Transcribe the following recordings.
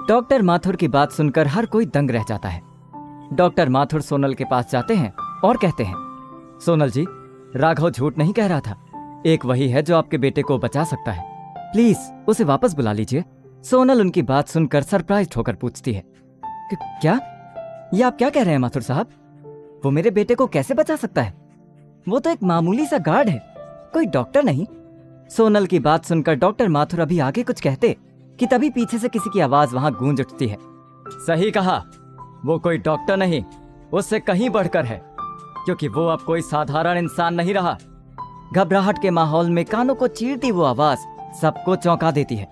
Doctor Mathur की बात सुनकर हर कोई दंग रह जाता है। डॉक्टर माथुर सोनल के पास जाते हैं और कहते हैं, सोनल जी, राघव झूठ नहीं कह रहा था। एक वही है जो आपके बेटे को बचा सकता है। प्लीज उसे वापस बुला लीजिए। सोनल उनकी बात सुनकर सरप्राइज होकर पूछती है, क्या? ये आप क्या कह रहे हैं माथुर साहब? वो मेरे बेटे को कैसे बचा सकता है? वो तो एक मामूली सा गार्ड है, कोई डॉक्टर नहीं। सोनल की बात सुनकर डॉक्टर माथुर अभी आगे कुछ कहते कि तभी पीछे से किसी की आवाज वहां गूंज उठती है, सही कहा, वो कोई डॉक्टर नहीं, उससे कहीं बढ़कर है, क्योंकि वो अब कोई साधारण इंसान नहीं रहा। घबराहट के माहौल में कानों को चीरती वो आवाज सबको चौंका देती है।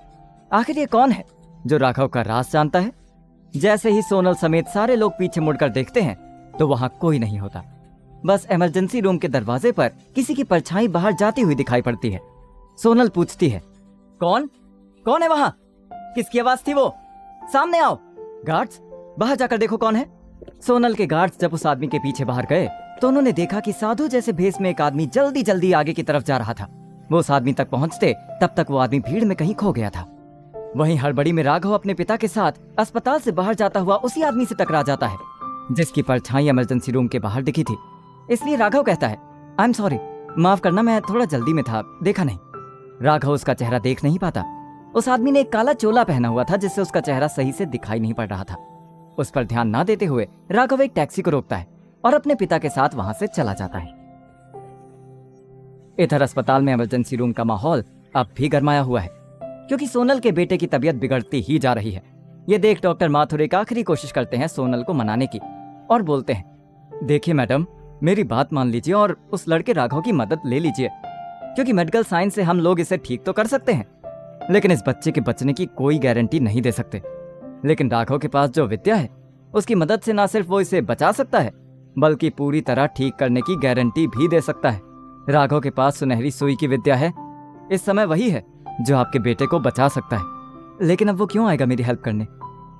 आखिर ये कौन है जो राघव का राज जानता है? जैसे ही सोनल समेत सारे लोग पीछे मुड़कर देखते हैं तो वहां कोई नहीं होता। बस इमरजेंसी रूम के दरवाजे पर किसी की परछाई बाहर जाती हुई दिखाई पड़ती है। सोनल पूछती है, कौन है वहां? किसकी आवाज थी वो? सामने आओ। गार्ड्स, बाहर जाकर देखो कौन है। सोनल के गार्ड्स जब उस आदमी के पीछे बाहर गए तो उन्होंने देखा कि साधु जैसे भेष में एक आदमी जल्दी जल्दी आगे की तरफ जा रहा था। वो उस आदमी तक पहुंचते तब तक वो आदमी भीड़ में कहीं खो गया था। वहीं हड़बड़ी में राघव अपने पिता के साथ अस्पताल से बाहर जाता हुआ उसी आदमी से टकरा जाता है जिसकी परछाई इमरजेंसी रूम के बाहर दिखी थी। इसलिए राघव कहता है, आई एम सॉरी, माफ करना, मैं थोड़ा जल्दी में था, देखा नहीं। राघव उसका चेहरा देख नहीं पाता। उस आदमी ने एक काला चोला पहना हुआ था जिससे उसका चेहरा सही से दिखाई नहीं पड़ रहा था। उस पर ध्यान ना देते हुए राघव एक टैक्सी को रोकता है और अपने पिता के साथ वहां से चला जाता है। इधर अस्पताल में इमरजेंसी रूम का माहौल अब भी गरमाया हुआ है, क्योंकि सोनल के बेटे की तबीयत बिगड़ती ही जा रही है। ये देख डॉक्टर माथुर एक आखिरी कोशिश करते हैं सोनल को मनाने की और बोलते हैं, देखिए मैडम, मेरी बात मान लीजिए और उस लड़के राघव की मदद ले लीजिए, क्योंकि मेडिकल साइंस से हम लोग इसे ठीक तो कर सकते हैं, लेकिन इस बच्चे के बचने की कोई गारंटी नहीं दे सकते। लेकिन राघव के पास जो विद्या है उसकी मदद से ना सिर्फ वो इसे बचा सकता है बल्कि पूरी तरह ठीक करने की गारंटी भी दे सकता है। राघव के पास सुनहरी सुई की विद्या है। इस समय वही है जो आपके बेटे को बचा सकता है। लेकिन अब वो क्यों आएगा मेरी हेल्प करने?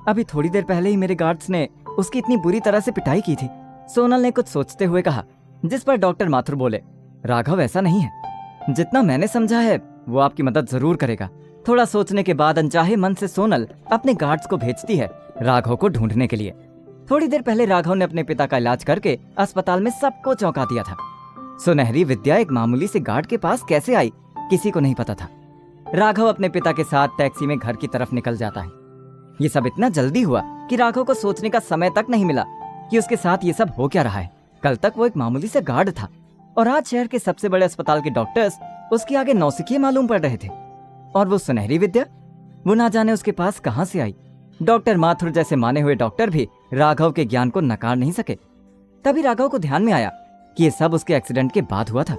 अभी थोड़ी देर पहले ही मेरे गार्ड्स ने उसकी इतनी बुरी तरह से पिटाई की थी। सोनल ने कुछ सोचते हुए कहा, जिस पर डॉक्टर माथुर बोले, राघव ऐसा नहीं है। जितना मैंने समझा है वो आपकी मदद जरूर करेगा। थोड़ा सोचने के बाद अनचाहे मन से सोनल अपने गार्ड्स को भेजती है राघव को ढूंढने के लिए। थोड़ी देर पहले राघव ने अपने पिता का इलाज करके अस्पताल में सबको चौंका दिया था। सुनहरी विद्या एक मामूली से गार्ड के पास कैसे आई किसी को नहीं पता था। राघव अपने पिता के साथ टैक्सी में घर की तरफ निकल जाता है। ये सब इतना जल्दी हुआ कि राघव को सोचने का समय तक नहीं मिला कि उसके साथ ये सब हो क्या रहा है। कल तक वो एक मामूली से गार्ड था और आज शहर के सबसे बड़े अस्पताल के डॉक्टर्स उसके आगे नौसिखिए मालूम पड़ रहे थे। और वो सुनहरी विद्या, वो ना जाने उसके पास कहां से आई। डॉक्टर माथुर जैसे माने हुए डॉक्टर भी राघव के ज्ञान को नकार नहीं सके। तभी राघव को ध्यान में आया कि ये सब उसके एक्सीडेंट के बाद हुआ था,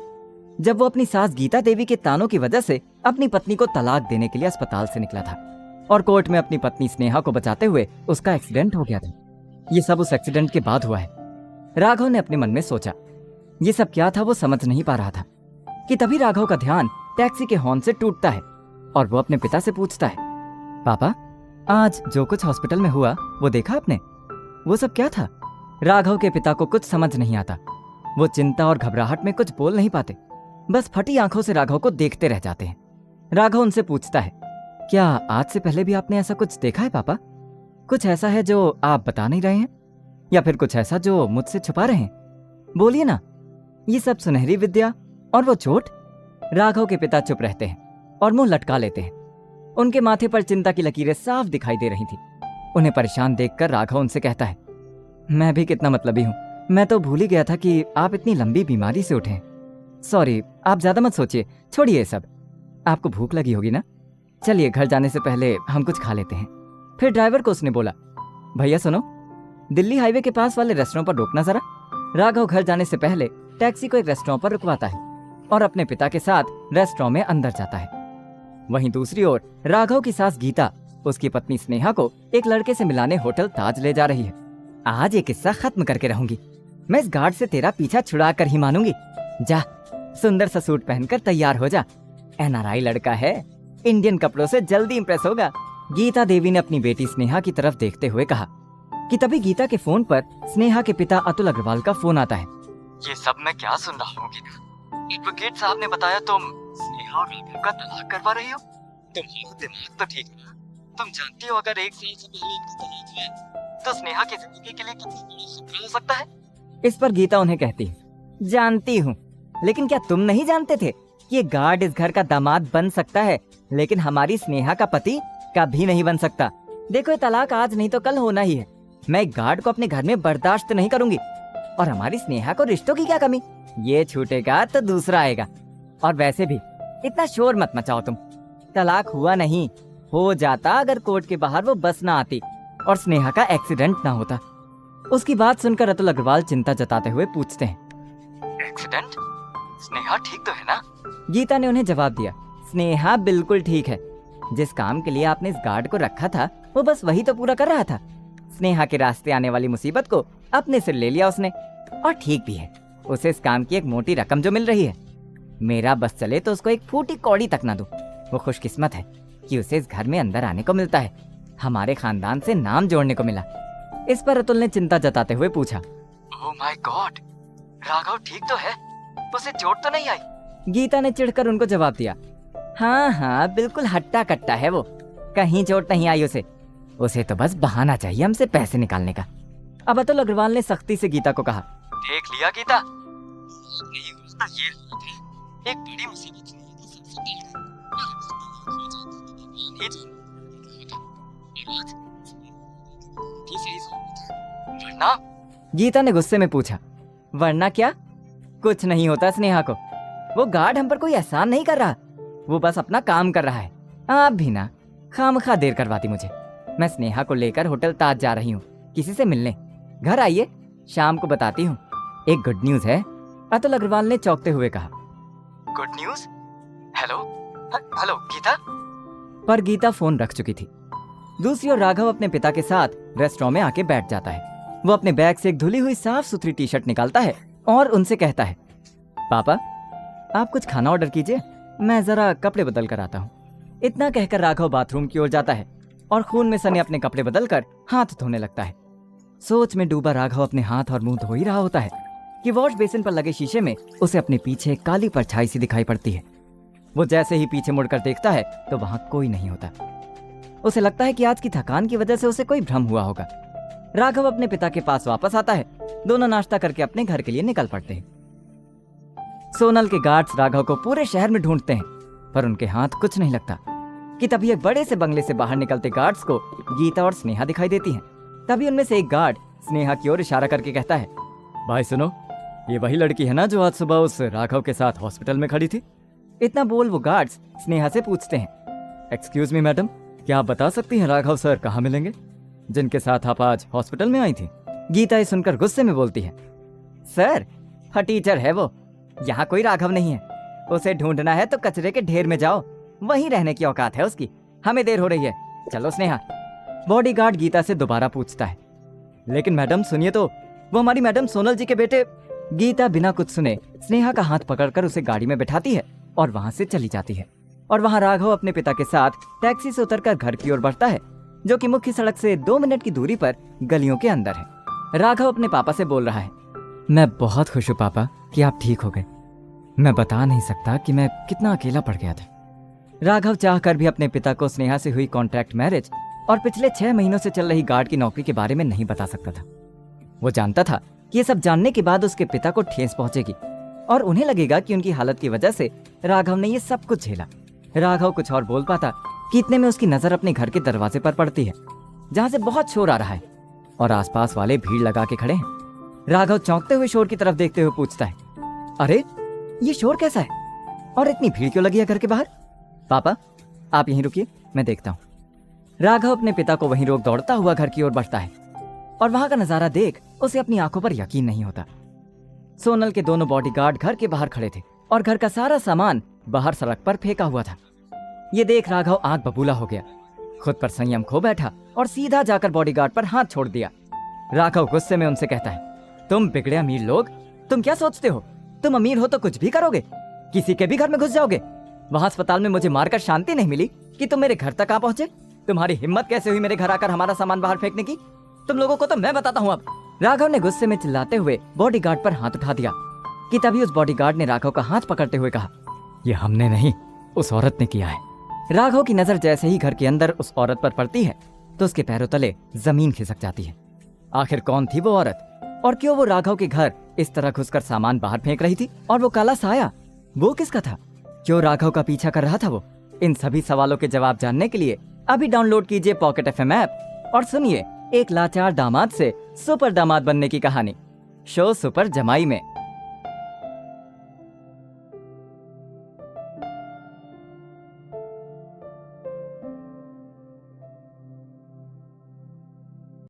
जब वो अपनी सास गीता देवी के तानों की वजह से अपनी पत्नी को तलाक देने के लिए अस्पताल से निकला था और कोर्ट में अपनी पत्नी स्नेहा को बचाते हुए उसका एक्सीडेंट हो गया था। ये सब उस एक्सीडेंट के बाद हुआ है। राघव ने अपने मन में सोचा। ये सब क्या था वो समझ नहीं पा रहा था कि तभी राघव का ध्यान टैक्सी के हॉर्न से टूटता है और वो अपने पिता से पूछता है, पापा, आज जो कुछ हॉस्पिटल में हुआ वो देखा आपने? वो सब क्या था? राघव के पिता को कुछ समझ नहीं आता। वो चिंता और घबराहट में कुछ बोल नहीं पाते, बस फटी आंखों से राघव को देखते रह जाते हैं। राघव उनसे पूछता है, क्या आज से पहले भी आपने ऐसा कुछ देखा है पापा? कुछ ऐसा है जो आप बता नहीं रहे हैं, या फिर कुछ ऐसा जो मुझसे छुपा रहे हैं? बोलिए ना। ये सब सुनहरी विद्या और वो चोट? राघव के पिता चुप रहते हैं और मुंह लटका लेते हैं। उनके माथे पर चिंता की लकीरें साफ दिखाई दे रही थी। उन्हें परेशान देखकर राघव उनसे कहता है, मैं भी कितना मतलबी हूँ, मैं तो भूल ही गया था कि आप इतनी लंबी बीमारी से उठे हैं। सॉरी, आप ज्यादा मत सोचिए, छोड़िए सब। आपको भूख लगी होगी ना? चलिए घर जाने से पहले हम कुछ खा लेते हैं। फिर ड्राइवर को उसने बोला, भैया सुनो, दिल्ली हाईवे के पास वाले रेस्टोरेंट पर रोकना जरा। राघव घर जाने से पहले टैक्सी को एक रेस्टोरेंट पर रुकवाता है और अपने पिता के साथ रेस्टोरेंट में अंदर जाता है। वहीं दूसरी ओर राघव की सास गीता उसकी पत्नी स्नेहा को एक लड़के से मिलाने होटल ताज ले जा रही है। आज ये किस्सा खत्म करके रहूंगी। मैं इस गार्ड से तेरा पीछा छुड़ा कर ही मानूंगी। जा, सुंदर सा सूट पहनकर तैयार हो जा। एनआरआई लड़का है, इंडियन कपड़ों से जल्दी इंप्रेस होगा। गीता देवी ने अपनी बेटी स्नेहा की तरफ देखते हुए कहा कि तभी गीता के फोन पर स्नेहा के पिता अतुल अग्रवाल का फोन आता है। ये सब मैं क्या सुन रहा हूँ गीता? एडवोकेट साहब ने बताया तुम स्नेहा और राघव का तलाक करवा रही हो? तुम्हारा दिमाग तो ठीक है। तुम जानती हो अगर 1 साल से पहले इनका तलाक हुआ है, तो स्नेहा की जिंदगी के लिए कितना बड़ा खतरा हो सकता है। इस पर गीता उन्हें कहती है, जानती हूँ, लेकिन क्या तुम नहीं जानते थे कि ये गार्ड इस घर का दामाद बन सकता है, लेकिन हमारी स्नेहा का पति कभी नहीं बन सकता। देखो ये तलाक आज नहीं तो कल होना ही है। मैं एक गार्ड को अपने घर में बर्दाश्त नहीं करूंगी। और हमारी स्नेहा को रिश्तों की क्या कमी, ये छूटेगा तो दूसरा आएगा। और वैसे भी इतना शोर मत मचाओ तुम। तलाक हुआ नहीं, हो जाता अगर कोर्ट के बाहर वो बस ना आती और स्नेहा का एक्सीडेंट ना होता। उसकी बात सुनकर अतुल अग्रवाल चिंता जताते हुए पूछते हैं, एक्सीडेंट? स्नेहा ठीक तो है ना? गीता ने उन्हें जवाब दिया, स्नेहा बिल्कुल ठीक है। जिस काम के लिए आपने इस गार्ड को रखा था वो बस वही तो पूरा कर रहा था। स्नेहा के रास्ते आने वाली मुसीबत को अपने सिर ले लिया उसने। और ठीक भी है, उसे इस काम की एक मोटी रकम जो मिल रही है। मेरा बस चले तो उसको एक फूटी कौड़ी तक ना दूं। वो खुशकिस्मत है कि उसे इस घर में अंदर आने को मिलता है, हमारे खानदान से नाम जोड़ने को मिला। इस पर अतुल ने चिंता जताते हुए पूछा, ओह माय गॉड, राघव ठीक तो है? उसे चोट तो नहीं आई? गीता ने चिढ़कर उनको जवाब दिया, हाँ हाँ बिल्कुल हट्टा कट्टा है वो, कहीं चोट नहीं आई उसे तो बस बहाना चाहिए हमसे पैसे निकालने का। अब अतुल अग्रवाल ने सख्ती से गीता को कहा, देख लिया गीता, ये एक बड़ी मुसीबत वरना? गीता ने गुस्से में पूछा, वरना क्या? कुछ नहीं होता स्नेहा को, वो गार्ड हम पर कोई एहसान नहीं कर रहा, वो बस अपना काम कर रहा है। आप भी ना खामखा देर करवाती मुझे। मैं स्नेहा को लेकर होटल ताज जा रही हूँ किसी से मिलने। घर आइए, शाम को बताती हूँ। एक गुड न्यूज है, अतुल अग्रवाल ने चौंकते हुए कहा। Good news? Hello hello Geeta? पर गीता फोन रख चुकी थी। दूसरी ओर राघव अपने पिता के साथ रेस्टोरेंट में आके बैठ जाता है। वो अपने बैग से एक धुली हुई साफ सुथरी टी शर्ट निकालता है और उनसे कहता है, पापा आप कुछ खाना ऑर्डर कीजिए, मैं जरा कपड़े बदल कर आता हूँ। इतना कहकर राघव बाथरूम की ओर जाता है और खून में सने अपने कपड़े बदलकर हाथ धोने लगता है। सोच में डूबा राघव अपने हाथ और मुंह धो ही रहा होता है कि वॉश बेसिन पर लगे शीशे में उसे अपने पीछे एक काली परछाई सी दिखाई पड़ती है। वो जैसे ही पीछे मुड़कर देखता है तो वहां कोई नहीं होता। उसे लगता है कि आज की थकान की वजह से उसे कोई भ्रम हुआ होगा। राघव अपने पिता के पास वापस आता है। दोनों नाश्ता करके अपने घर के लिए निकल पड़ते हैं। सोनल के गार्ड्स राघव को पूरे शहर में ढूंढते हैं, पर उनके हाथ कुछ नहीं लगता कि तभी एक बड़े से बंगले से बाहर निकलते गार्ड्स को गीता और स्नेहा दिखाई देती हैं। तभी उनमें से एक गार्ड स्नेहा की ओर इशारा करके कहता है, भाई सुनो, ये वही लड़की है ना जो आज सुबह उस राघव के साथ हॉस्पिटल में खड़ी थी? इतना बोल वो गार्ड्स स्नेहा से पूछते हैं, एक्सक्यूज मी मैडम, क्या आप बता सकती हैं राघव सर कहाँ मिलेंगे जिनके साथ आप आज हॉस्पिटल में आई थी? गीता ये सुनकर गुस्से में बोलती है, सर टीचर है वो, यहाँ कोई राघव नहीं है। उसे ढूंढना है तो कचरे के ढेर में जाओ, वहीं रहने की औकात है उसकी। हमें देर हो रही है, चलो स्नेहा। बॉडीगार्ड गीता से दोबारा पूछता है, लेकिन मैडम सुनिए तो, वो हमारी मैडम सोनल जी के बेटे। गीता बिना कुछ सुने स्नेहा का हाथ पकड़कर उसे गाड़ी में बिठाती है और वहां से चली जाती है। और वहां राघव अपने पिता के साथ टैक्सी से उतरकर घर की ओर बढ़ता है, जो कि मुख्य सड़क से 2 मिनट की दूरी पर गलियों के अंदर है। राघव अपने पापा से बोल रहा है, मैं बहुत खुश हूँ पापा कि आप ठीक हो गए। मैं बता नहीं सकता कि मैं कितना अकेला पड़ गया था। राघव चाहकर भी अपने पिता को स्नेहा से हुई कॉन्ट्रैक्ट मैरिज और पिछले 6 महीनों से चल रही गार्ड की नौकरी के बारे में नहीं बता सकता था। वो जानता था कि ये सब जानने के बाद उसके पिता को ठेस पहुंचेगी और उन्हें लगेगा कि उनकी हालत की वजह से राघव ने ये सब कुछ झेला। राघव कुछ और बोल पाता कि इतने में उसकी नजर अपने घर के दरवाजे पर पड़ती है, जहां से बहुत शोर आ रहा है और आसपास वाले भीड़ लगा के खड़े हैं। राघव चौंकते हुए शोर की तरफ देखते हुए पूछता है, अरे ये शोर कैसा है और इतनी भीड़ क्यों लगी है घर के बाहर? पापा आप यहीं रुकिए, मैं देखता हूँ। राघव अपने पिता को वहीं रोक दौड़ता हुआ घर की ओर बढ़ता है और वहां का नजारा देख उसे अपनी आंखों पर यकीन नहीं होता। सोनल के दोनों बॉडीगार्ड घर के बाहर खड़े थे और घर का सारा सामान बाहर सड़क पर फेंका हुआ था। ये देख राघव आंख बबूला हो गया, खुद पर संयम खो बैठा और सीधा जाकर बॉडीगार्ड पर हाथ छोड़ दिया। राघव गुस्से में उनसे कहता है, तुम बिगड़े अमीर लोग, तुम क्या सोचते हो? तुम अमीर हो तो कुछ भी करोगे, किसी के भी घर में घुस जाओगे। वहां अस्पताल में मुझे मारकर शांति नहीं मिली कि तुम मेरे घर तक आ पहुंचे। तुम्हारी हिम्मत कैसे हुई मेरे घर आकर हमारा सामान बाहर फेंकने की? तुम लोगों को तो मैं बताता हूँ अब। राघव ने गुस्से में चिल्लाते हुए बॉडीगार्ड पर हाथ उठा दिया कि तभी उस बॉडीगार्ड ने राघव का हाथ पकड़ते हुए कहा, ये हमने नहीं, उस औरत ने किया है। राघव की नजर जैसे ही घर के अंदर उस औरत पर पड़ती है तो उसके पैरों तले जमीन खिसक जाती है। आखिर कौन थी वो औरत, और क्यों वो राघव के घर इस तरह घुसकर सामान बाहर फेंक रही थी? और वो काला साया, वो किसका था? क्यों राघव का पीछा कर रहा था वो? इन सभी सवालों के जवाब जानने के लिए अभी डाउनलोड कीजिए पॉकेट FM ऐप और सुनिए एक लाचार दामाद से सुपर दामाद बनने की कहानी। शो सुपर जमाई में।